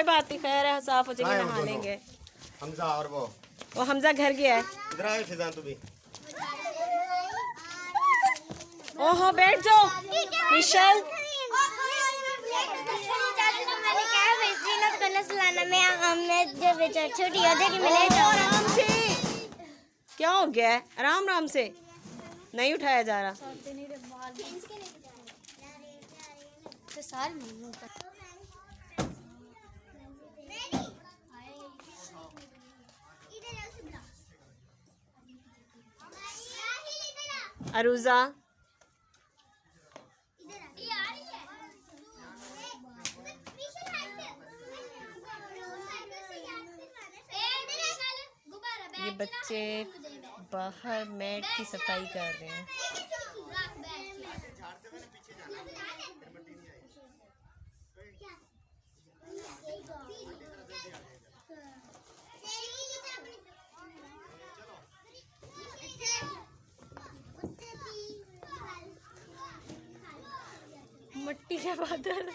कोई बात नहीं, खैर है, साफ हो जाएंगे, नहा लेंगे। हमजा और वो हमजा घर गया है। इधर आए फिजान तू भी। ओहो बैठ जाओ मिशेल। छोटी हो जाएगी मैं ले जाऊँ। आराम से, क्या हो गया है? आराम आराम से, नहीं उठाया जा रहा। अरूजा ये बच्चे बाहर मैट की सफाई कर रहे हैं। मट्टी के बादल।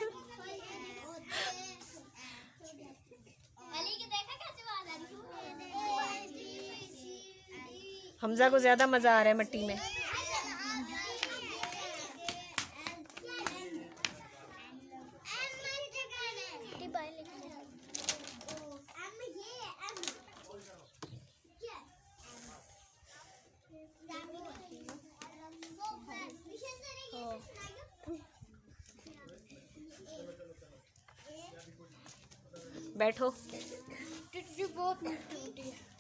हमजा को ज्यादा मजा आ रहा है मट्टी में। बैठो।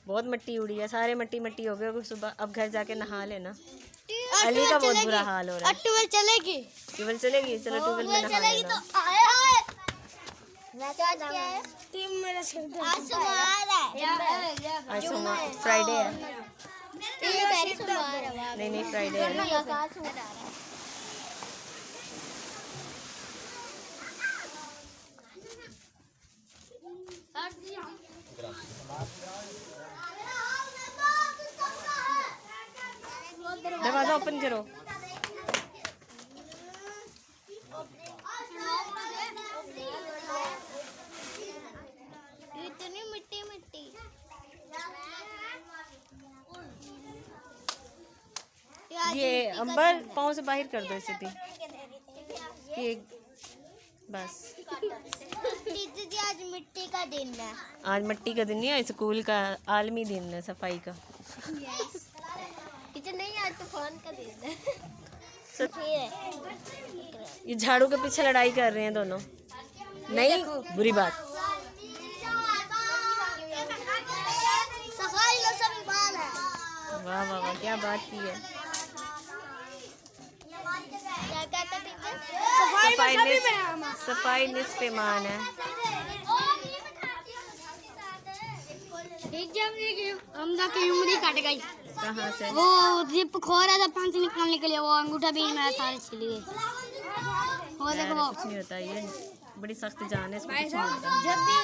बहुत मिट्टी उड़ी है, सारे मिट्टी मिट्टी हो गए सुबह। अब घर जाके नहा लेना। अली का बहुत बुरा हाल हो रहा है। ट्यूबवेल चलेगी, ट्यूबवेल चलेगी, चलो ट्यूबवेल में नहा लेना। आज सोमवार फ्राइडे है। नहीं फ्राइडे है। दरवाजा ओपन करो। इतनी मिट्टी मिट्टी। ये अंबर पाँव से बाहर कर दो इसे भी। ये बस। दीदी आज मिट्टी का दिन है। आज मिट्टी का दिन नहीं है, स्कूल का आलमी दिन है सफाई का। नहीं आज तो फोन का दिन है। ये झाड़ू के पीछे लड़ाई कर रहे हैं दोनों। नहीं बुरी बात। सफाई लो सभी बाल है। वाह वाह वाह, क्या बात की है। सफाई निस्फ ईमान है। हमदा की उंगली कट गई। कहाँ से? वो जिप खो रहा था पानी निकालने के लिए, वो अंगूठा भी मेरा सारे छिल गए। वो देखो वो कुछ नहीं होता, ये बड़ी सख्त जान है, इसको कुछ नहीं होता। जब भी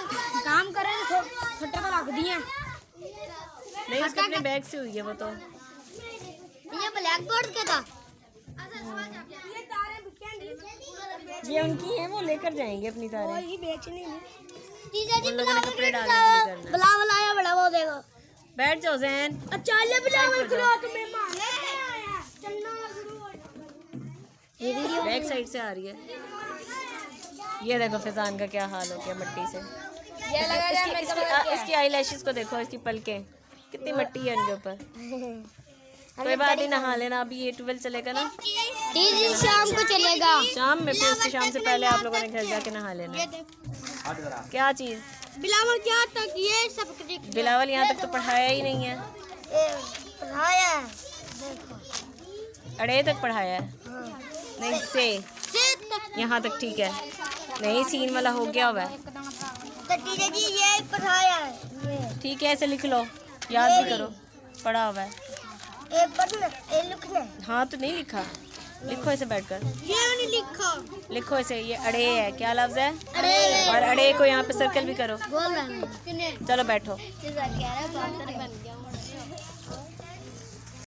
काम करे तो छोटा का रख दिया। नहीं उसके अपने बैग से हुई है वो तो। ये ब्लैक बोर्ड का था। ये उनकी है, वो लेकर जाएंगे अपनी तारें। ये बेचने में उन लोगों ने कपड़े डालने के लिए करना। बुलावा लाया बड़ा, वो देखो। बैठ जाओ जैन। अच्छा ले बुलावा करो तो मेहमान आया। चलना शुरू हो। ये वीडियो बैक साइड से आ रही है। ये देखो फिजान का क्या हाल हो गया मिट्टी से। इसकी आई लैशेस को देखो, इसकी पलकें कितनी मिट्टी है इनके ऊपर। कोई बात नहीं, नहा लेना। अभी ये ट्वेल्व चलेगा ना, दीदी शाम को चलेगा। शाम में, फिर उससे शाम से पहले आप लोगों ने घर जाके नहा लेना। क्या चीज़? बिलावल क्या तक ये सब बिलावल यहाँ तक तो पढ़ाया ही नहीं है। पढ़ाया अड़े तक पढ़ाया है। नहीं से यहाँ तक ठीक है। नहीं सीन वाला हो गया हुआ है। तो जी ये पढ़ाया है। ठीक है, ऐसे लिख लो, याद भी करो, पढ़ा हुआ है। ए पढ़ना, ए लिखना। हाँ तो नहीं लिखा, लिखो ऐसे बैठकर। ये नहीं लिखा, लिखो ऐसे। ये अड़े है, क्या लफ्ज है? अड़े। और अड़े को यहाँ पे सर्कल भी करो। बोल रहा हूँ। चलो बैठो। बन गया।